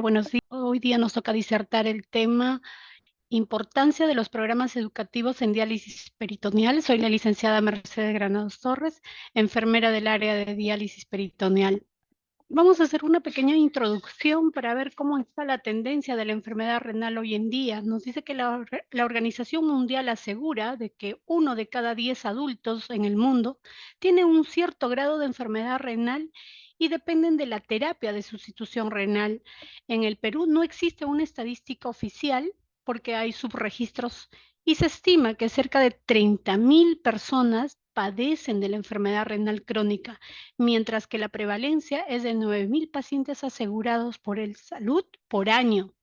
Buenos días. Hoy día nos toca disertar el tema Importancia de los programas educativos en diálisis peritoneal. Soy la licenciada Mercedes Granados Torres, enfermera del área de diálisis peritoneal. Vamos a hacer una pequeña introducción para ver cómo está la tendencia de la enfermedad renal hoy en día. Nos dice que la Organización Mundial asegura de que 1 de cada 10 adultos en el mundo tiene un cierto grado de enfermedad renal y dependen de la terapia de sustitución renal. En el Perú no existe una estadística oficial porque hay subregistros y se estima que cerca de 30.000 personas padecen de la enfermedad renal crónica, mientras que la prevalencia es de 9.000 pacientes asegurados por el salud por año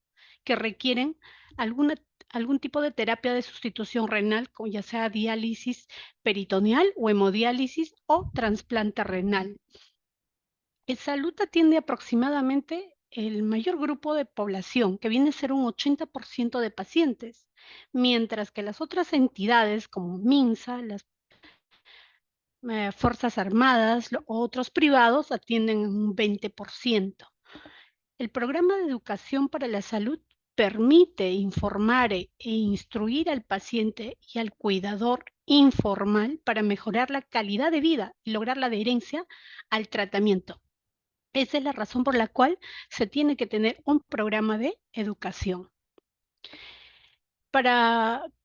que requieren alguna, algún tipo de terapia de sustitución renal, como ya sea diálisis peritoneal o hemodiálisis o trasplante renal. El salud atiende aproximadamente el mayor grupo de población, que viene a ser un 80% de pacientes, mientras que las otras entidades como MINSA, las Fuerzas Armadas, otros privados atienden un 20%. El programa de educación para la salud permite informar e instruir al paciente y al cuidador informal para mejorar la calidad de vida y lograr la adherencia al tratamiento. Esa es la razón por la cual se tiene que tener un programa de educación.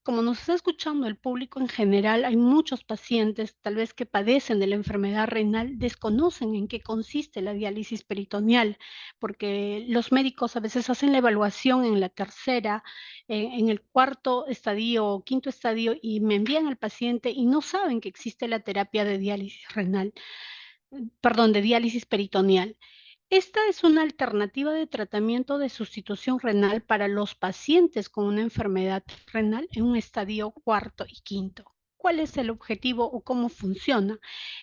Como nos está escuchando el público en general, hay muchos pacientes, tal vez que padecen de la enfermedad renal, desconocen en qué consiste la diálisis peritoneal, porque los médicos a veces hacen la evaluación en la tercera, en el cuarto estadio o quinto estadio y me envían al paciente y no saben que existe la terapia de diálisis renal, perdón, de diálisis peritoneal. Esta es una alternativa de tratamiento de sustitución renal para los pacientes con una enfermedad renal en un estadio cuarto y quinto. ¿Cuál es el objetivo o cómo funciona?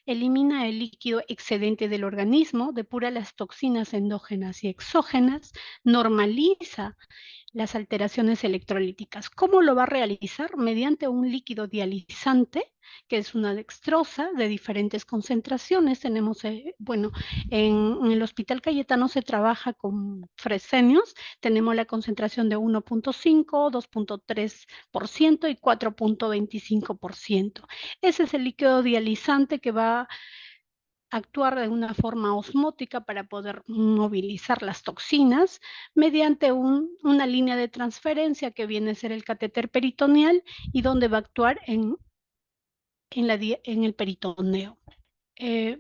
Elimina el líquido excedente del organismo, depura las toxinas endógenas y exógenas, normaliza las alteraciones electrolíticas. ¿Cómo lo va a realizar? Mediante un líquido dializante, que es una dextrosa de diferentes concentraciones. Tenemos, en el Hospital Cayetano se trabaja con fresenios, tenemos la concentración de 1.5, 2.3% y 4.25%. Ese es el líquido dializante que va actuar de una forma osmótica para poder movilizar las toxinas mediante una línea de transferencia que viene a ser el catéter peritoneal y donde va a actuar en el peritoneo. Eh,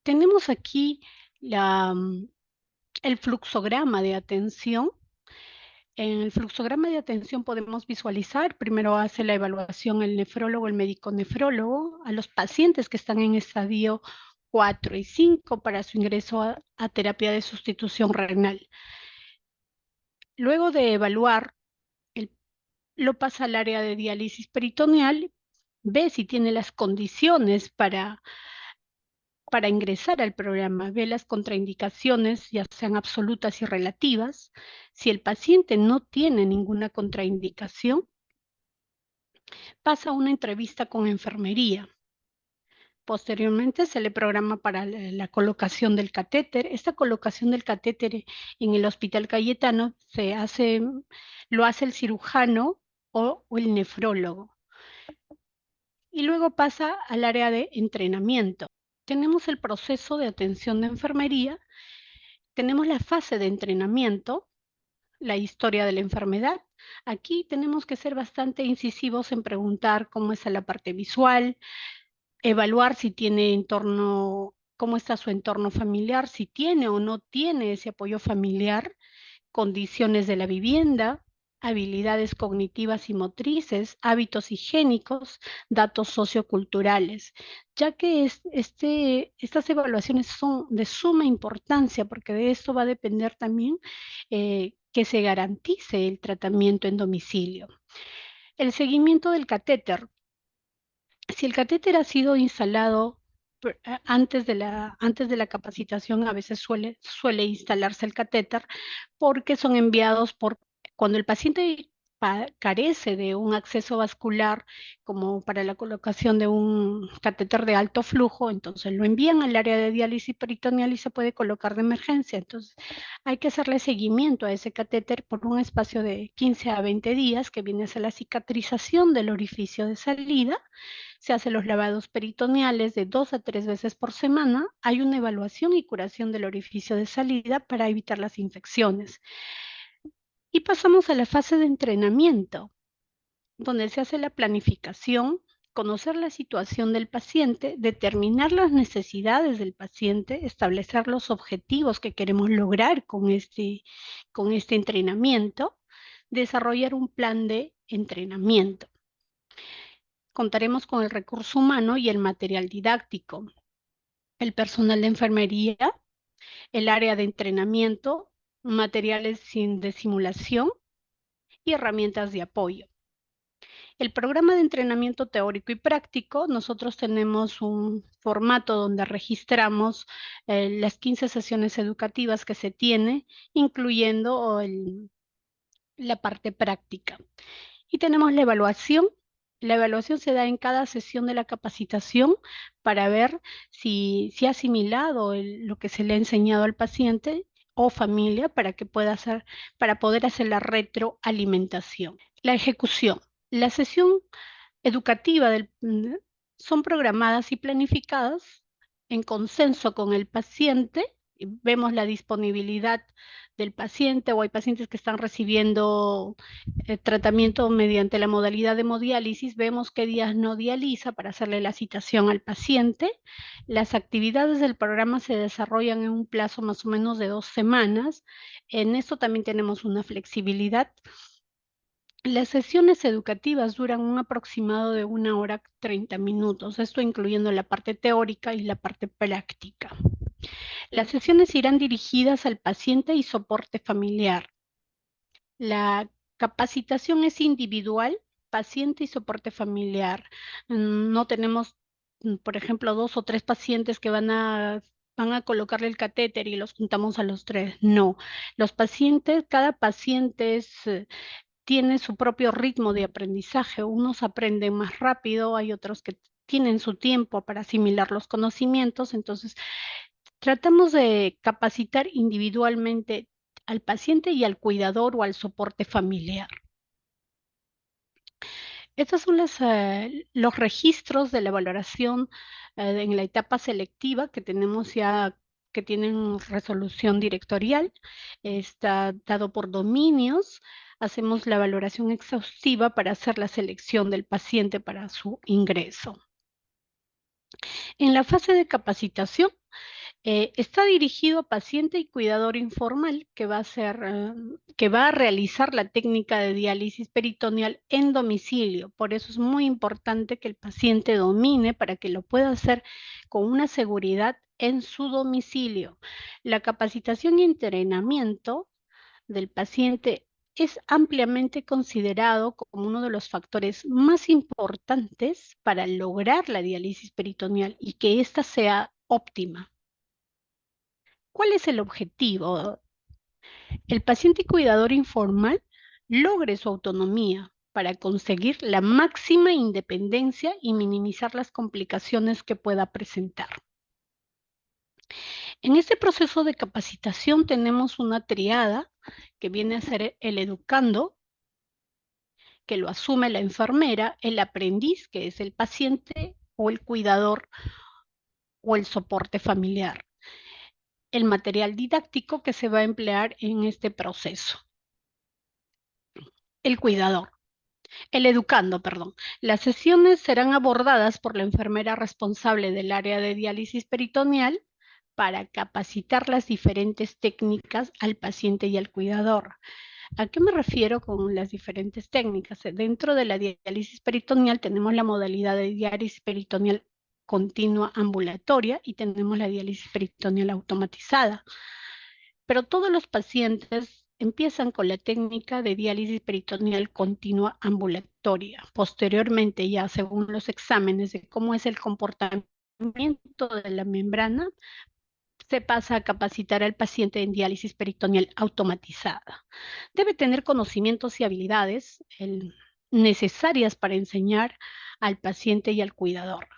tenemos aquí el fluxograma de atención. En el fluxograma de atención podemos visualizar, primero hace la evaluación el nefrólogo, el médico nefrólogo, a los pacientes que están en estadio 4 y 5 para su ingreso a terapia de sustitución renal. Luego de evaluar, el- lo pasa al área de diálisis peritoneal, ve si tiene las condiciones para ingresar al programa, ve las contraindicaciones, ya sean absolutas y relativas. Si el paciente no tiene ninguna contraindicación, pasa una entrevista con enfermería. Posteriormente se le programa para la colocación del catéter. Esta colocación del catéter en el Hospital Cayetano lo hace el cirujano o el nefrólogo. Y luego pasa al área de entrenamiento. Tenemos el proceso de atención de enfermería, tenemos la fase de entrenamiento, la historia de la enfermedad. Aquí tenemos que ser bastante incisivos en preguntar cómo es la parte visual, evaluar si tiene entorno, cómo está su entorno familiar, si tiene o no tiene ese apoyo familiar, condiciones de la vivienda, habilidades cognitivas y motrices, hábitos higiénicos, datos socioculturales, ya que estas evaluaciones son de suma importancia porque de esto va a depender también que se garantice el tratamiento en domicilio. El seguimiento del catéter. Si el catéter ha sido instalado antes de la capacitación, a veces suele instalarse el catéter porque son enviados cuando el paciente carece de un acceso vascular como para la colocación de un catéter de alto flujo, entonces lo envían al área de diálisis peritoneal y se puede colocar de emergencia. Entonces hay que hacerle seguimiento a ese catéter por un espacio de 15 a 20 días, que viene a ser la cicatrización del orificio de salida. Se hacen los lavados peritoneales de 2 a 3 veces por semana. Hay una evaluación y curación del orificio de salida para evitar las infecciones. Y pasamos a la fase de entrenamiento, donde se hace la planificación, conocer la situación del paciente, determinar las necesidades del paciente, establecer los objetivos que queremos lograr con este entrenamiento, desarrollar un plan de entrenamiento. Contaremos con el recurso humano y el material didáctico, el personal de enfermería, el área de entrenamiento, materiales de simulación y herramientas de apoyo. El programa de entrenamiento teórico y práctico, nosotros tenemos un formato donde registramos las 15 sesiones educativas que se tiene, incluyendo la parte práctica. Y tenemos la evaluación. La evaluación se da en cada sesión de la capacitación para ver si ha asimilado lo que se le ha enseñado al paciente o familia para poder hacer la retroalimentación. La ejecución. La sesión educativa son programadas y planificadas en consenso con el paciente. Vemos la disponibilidad del paciente, o hay pacientes que están recibiendo tratamiento mediante la modalidad de hemodiálisis. Vemos qué días no dializa para hacerle la citación al paciente. Las actividades del programa se desarrollan en un plazo más o menos de 2 semanas. En esto también tenemos una flexibilidad. Las sesiones educativas duran un aproximado de 1 hora 30 minutos, esto incluyendo la parte teórica y la parte práctica. Las sesiones irán dirigidas al paciente y soporte familiar. La capacitación es individual, paciente y soporte familiar. No tenemos, por ejemplo, 2 o 3 pacientes que van a colocarle el catéter y los juntamos a los 3. No, los pacientes, cada paciente tiene su propio ritmo de aprendizaje. Unos aprenden más rápido, hay otros que tienen su tiempo para asimilar los conocimientos. Entonces, tratamos de capacitar individualmente al paciente y al cuidador o al soporte familiar. Estos son los registros de la valoración en la etapa selectiva que tenemos ya, que tienen resolución directorial. Está dado por dominios. Hacemos la valoración exhaustiva para hacer la selección del paciente para su ingreso. En la fase de capacitación, está dirigido a paciente y cuidador informal que va a realizar la técnica de diálisis peritoneal en domicilio. Por eso es muy importante que el paciente domine para que lo pueda hacer con una seguridad en su domicilio. La capacitación y entrenamiento del paciente es ampliamente considerado como uno de los factores más importantes para lograr la diálisis peritoneal y que ésta sea óptima. ¿Cuál es el objetivo? El paciente y cuidador informal logre su autonomía para conseguir la máxima independencia y minimizar las complicaciones que pueda presentar. En este proceso de capacitación tenemos una triada que viene a ser el educando, que lo asume la enfermera, el aprendiz, que es el paciente o el cuidador o el soporte familiar, el material didáctico que se va a emplear en este proceso, el cuidador. El educando, perdón. Las sesiones serán abordadas por la enfermera responsable del área de diálisis peritoneal para capacitar las diferentes técnicas al paciente y al cuidador. ¿A qué me refiero con las diferentes técnicas? Dentro de la diálisis peritoneal tenemos la modalidad de diálisis peritoneal continua ambulatoria y tenemos la diálisis peritoneal automatizada. Pero todos los pacientes empiezan con la técnica de diálisis peritoneal continua ambulatoria. Posteriormente, ya según los exámenes de cómo es el comportamiento de la membrana, se pasa a capacitar al paciente en diálisis peritoneal automatizada. Debe tener conocimientos y habilidades necesarias para enseñar al paciente y al cuidador.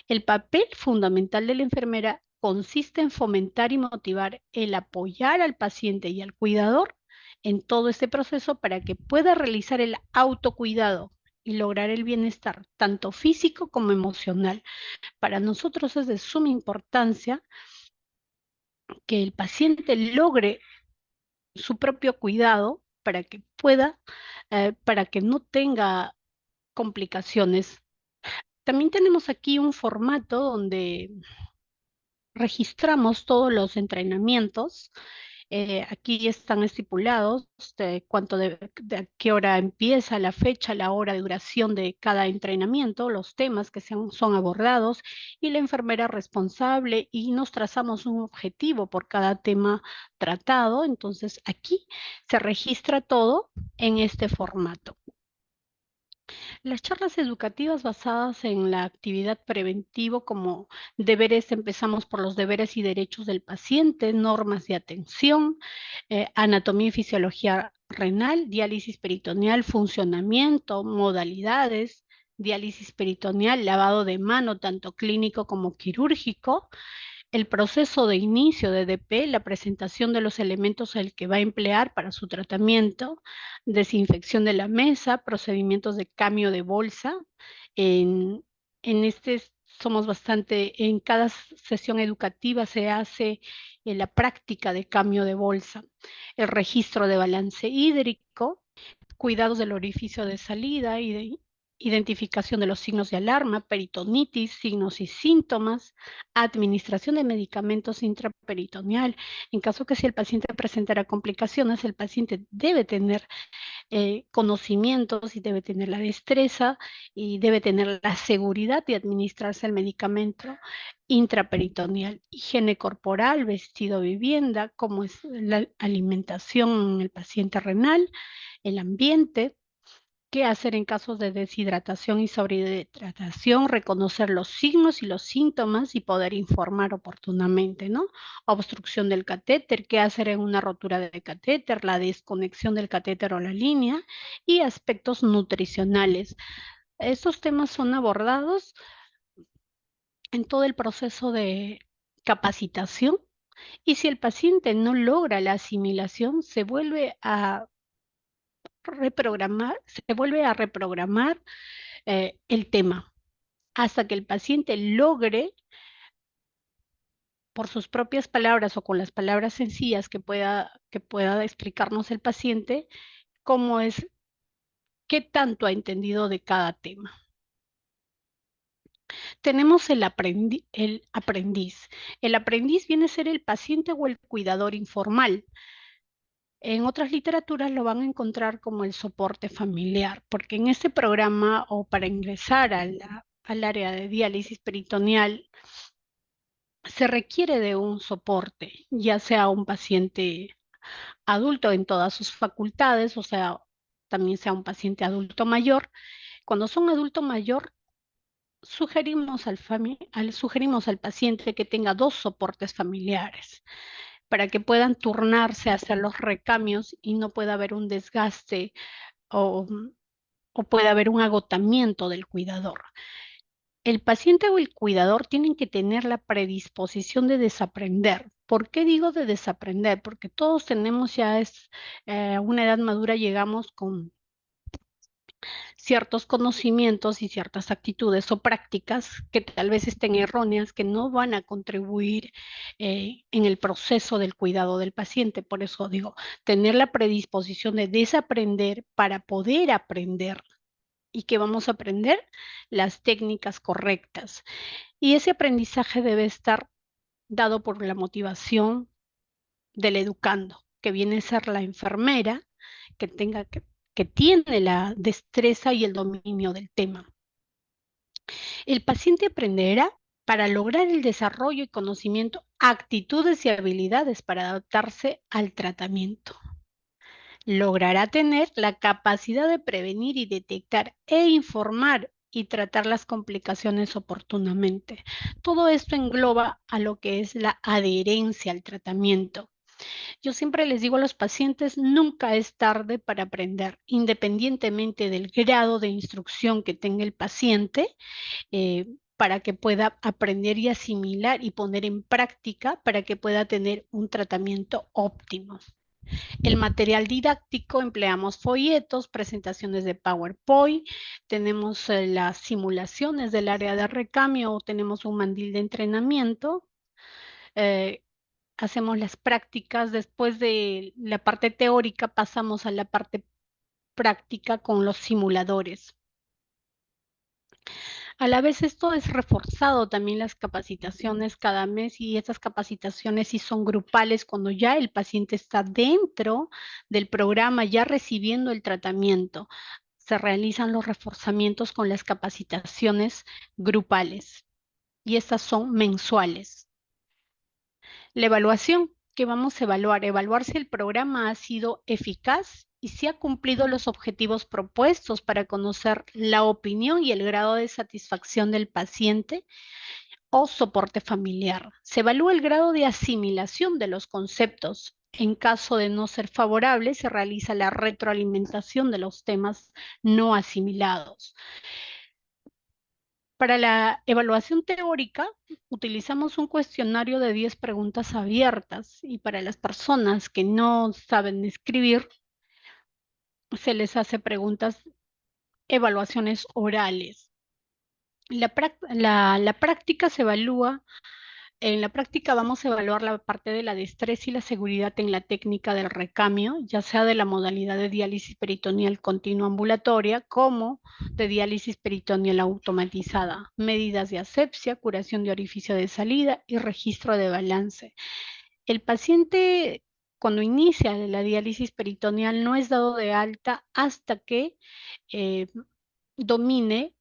El papel fundamental de la enfermera consiste en fomentar y motivar el apoyar al paciente y al cuidador en todo este proceso para que pueda realizar el autocuidado y lograr el bienestar, tanto físico como emocional. Para nosotros es de suma importancia que el paciente logre su propio cuidado para que pueda, para que no tenga complicaciones. También tenemos aquí un formato donde registramos todos los entrenamientos. Aquí están estipulados de de a qué hora empieza, la fecha, la hora de duración de cada entrenamiento, los temas que son abordados y la enfermera responsable, y nos trazamos un objetivo por cada tema tratado. Entonces aquí se registra todo en este formato. Las charlas educativas basadas en la actividad preventivo como deberes, empezamos por los deberes y derechos del paciente, normas de atención, anatomía y fisiología renal, diálisis peritoneal, funcionamiento, modalidades, diálisis peritoneal, lavado de mano, tanto clínico como quirúrgico, el proceso de inicio de DP, la presentación de los elementos el que va a emplear para su tratamiento, desinfección de la mesa, procedimientos de cambio de bolsa. En, en este somos bastante, en cada sesión educativa se hace la práctica de cambio de bolsa, el registro de balance hídrico, cuidados del orificio de salida y de identificación de los signos de alarma, peritonitis, signos y síntomas, administración de medicamentos intraperitoneal. En caso que si el paciente presentara complicaciones, el paciente debe tener conocimientos y debe tener la destreza y debe tener la seguridad de administrarse el medicamento intraperitoneal. Higiene corporal, vestido, vivienda, cómo es la alimentación en el paciente renal, el ambiente, qué hacer en casos de deshidratación y sobrehidratación, reconocer los signos y los síntomas y poder informar oportunamente, ¿no? Obstrucción del catéter, qué hacer en una rotura de catéter, la desconexión del catéter o la línea y aspectos nutricionales. Estos temas son abordados en todo el proceso de capacitación, y si el paciente no logra la asimilación, se vuelve a reprogramar el tema hasta que el paciente logre, por sus propias palabras o con las palabras sencillas que pueda explicarnos el paciente, cómo es, qué tanto ha entendido de cada tema. Tenemos el aprendiz. El aprendiz viene a ser el paciente o el cuidador informal. En otras literaturas lo van a encontrar como el soporte familiar, porque en este programa o para ingresar al área de diálisis peritoneal se requiere de un soporte, ya sea un paciente adulto en todas sus facultades, o sea, también sea un paciente adulto mayor. Cuando son adulto mayor, sugerimos al paciente que tenga dos soportes familiares para que puedan turnarse a hacer los recambios y no pueda haber un desgaste o, o pueda haber un agotamiento del cuidador. El paciente o el cuidador tienen que tener la predisposición de desaprender. ¿Por qué digo de desaprender? Porque todos tenemos ya a una edad madura, llegamos con ciertos conocimientos y ciertas actitudes o prácticas que tal vez estén erróneas, que no van a contribuir en el proceso del cuidado del paciente. Por eso digo, tener la predisposición de desaprender para poder aprender. ¿Y qué vamos a aprender? Las técnicas correctas. Y ese aprendizaje debe estar dado por la motivación del educando, que viene a ser la enfermera, que que tiene la destreza y el dominio del tema. El paciente aprenderá para lograr el desarrollo y conocimiento, actitudes y habilidades para adaptarse al tratamiento. Logrará tener la capacidad de prevenir y detectar e informar y tratar las complicaciones oportunamente. Todo esto engloba a lo que es la adherencia al tratamiento. Yo siempre les digo a los pacientes, nunca es tarde para aprender, independientemente del grado de instrucción que tenga el paciente, para que pueda aprender y asimilar y poner en práctica para que pueda tener un tratamiento óptimo. El material didáctico, empleamos folletos, presentaciones de PowerPoint, tenemos las simulaciones del área de recambio o tenemos un mandil de entrenamiento. eh, Hacemos las prácticas, después de la parte teórica pasamos a la parte práctica con los simuladores. A la vez esto es reforzado también las capacitaciones cada mes y estas capacitaciones sí son grupales cuando ya el paciente está dentro del programa, ya recibiendo el tratamiento. Se realizan los reforzamientos con las capacitaciones grupales y estas son mensuales. La evaluación que vamos a evaluar si el programa ha sido eficaz y si ha cumplido los objetivos propuestos para conocer la opinión y el grado de satisfacción del paciente o soporte familiar. Se evalúa el grado de asimilación de los conceptos. En caso de no ser favorable, se realiza la retroalimentación de los temas no asimilados. Para la evaluación teórica, utilizamos un cuestionario de 10 preguntas abiertas y para las personas que no saben escribir, se les hace preguntas, evaluaciones orales. La práctica se evalúa. En la práctica vamos a evaluar la parte de la destreza y la seguridad en la técnica del recambio, ya sea de la modalidad de diálisis peritoneal continua ambulatoria como de diálisis peritoneal automatizada, medidas de asepsia, curación de orificio de salida y registro de balance. El paciente cuando inicia la diálisis peritoneal no es dado de alta hasta que eh, domine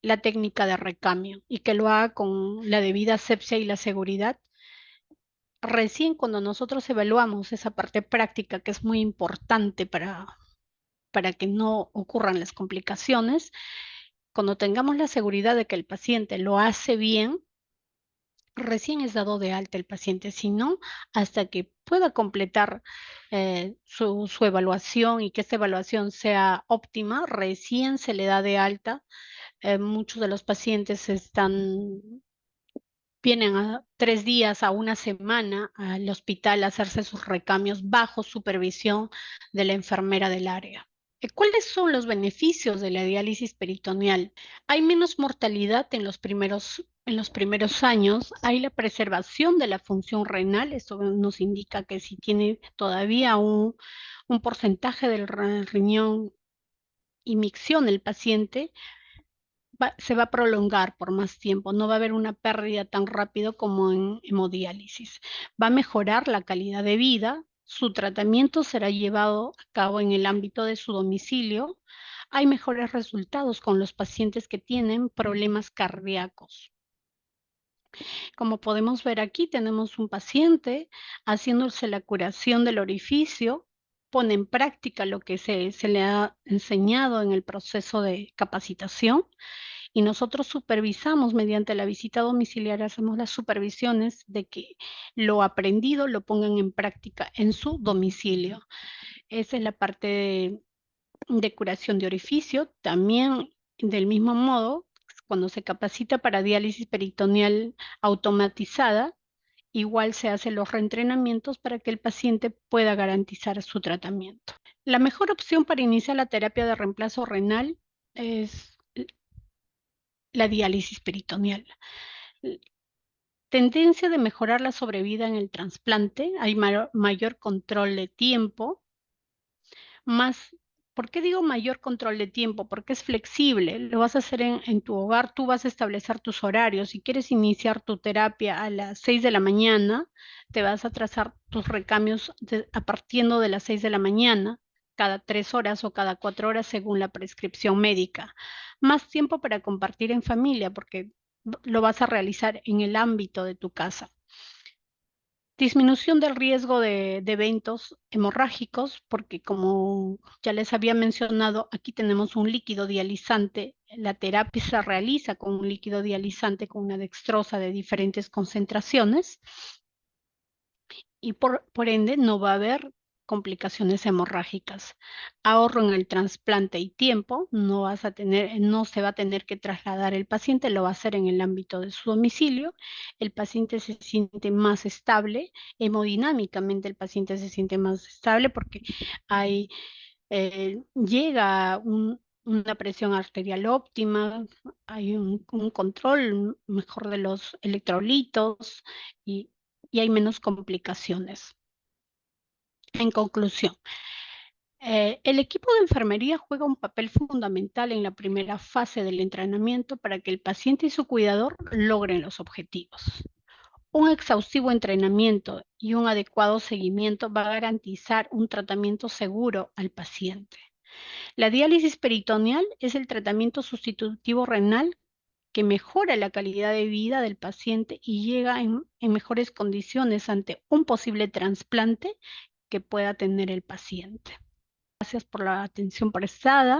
la técnica de recambio y que lo haga con la debida asepsia y la seguridad. Recién cuando nosotros evaluamos esa parte práctica que es muy importante para que no ocurran las complicaciones, cuando tengamos la seguridad de que el paciente lo hace bien, recién es dado de alta el paciente, si no, hasta que pueda completar su evaluación y que esta evaluación sea óptima, recién se le da de alta. Muchos de los pacientes vienen a 3 días a una semana al hospital a hacerse sus recambios bajo supervisión de la enfermera del área. ¿Cuáles son los beneficios de la diálisis peritoneal? Hay menos mortalidad en los primeros años, hay la preservación de la función renal, esto nos indica que si tiene todavía un porcentaje del riñón y micción el paciente, se va a prolongar por más tiempo, no va a haber una pérdida tan rápido como en hemodiálisis. Va a mejorar la calidad de vida, su tratamiento será llevado a cabo en el ámbito de su domicilio. Hay mejores resultados con los pacientes que tienen problemas cardíacos. Como podemos ver aquí, tenemos un paciente haciéndose la curación del orificio, pone en práctica lo que se le ha enseñado en el proceso de capacitación y nosotros supervisamos mediante la visita domiciliaria, hacemos las supervisiones de que lo aprendido lo pongan en práctica en su domicilio. Esa es la parte de curación de orificio. También, del mismo modo, cuando se capacita para diálisis peritoneal automatizada, igual se hacen los reentrenamientos para que el paciente pueda garantizar su tratamiento. La mejor opción para iniciar la terapia de reemplazo renal es la diálisis peritoneal. Tendencia de mejorar la sobrevida en el trasplante, hay mayor control de tiempo, más, ¿por qué digo mayor control de tiempo? Porque es flexible, lo vas a hacer en tu hogar, tú vas a establecer tus horarios. Si quieres iniciar tu terapia a las 6 de la mañana, te vas a trazar tus recambios a partir de las 6 de la mañana, cada 3 horas o cada 4 horas según la prescripción médica. Más tiempo para compartir en familia, porque lo vas a realizar en el ámbito de tu casa. Disminución del riesgo de eventos hemorrágicos, porque como ya les había mencionado, aquí tenemos un líquido dializante. La terapia se realiza con un líquido dializante con una dextrosa de diferentes concentraciones y por ende no va a haber complicaciones hemorrágicas. Ahorro en el trasplante y tiempo, no se va a tener que trasladar el paciente, lo va a hacer en el ámbito de su domicilio. El paciente se siente más estable, hemodinámicamente el paciente se siente más estable porque hay, llega una presión arterial óptima, hay un control mejor de los electrolitos y hay menos complicaciones. En conclusión, el equipo de enfermería juega un papel fundamental en la primera fase del entrenamiento para que el paciente y su cuidador logren los objetivos. Un exhaustivo entrenamiento y un adecuado seguimiento va a garantizar un tratamiento seguro al paciente. La diálisis peritoneal es el tratamiento sustitutivo renal que mejora la calidad de vida del paciente y llega en mejores condiciones ante un posible trasplante que pueda tener el paciente. Gracias por la atención prestada.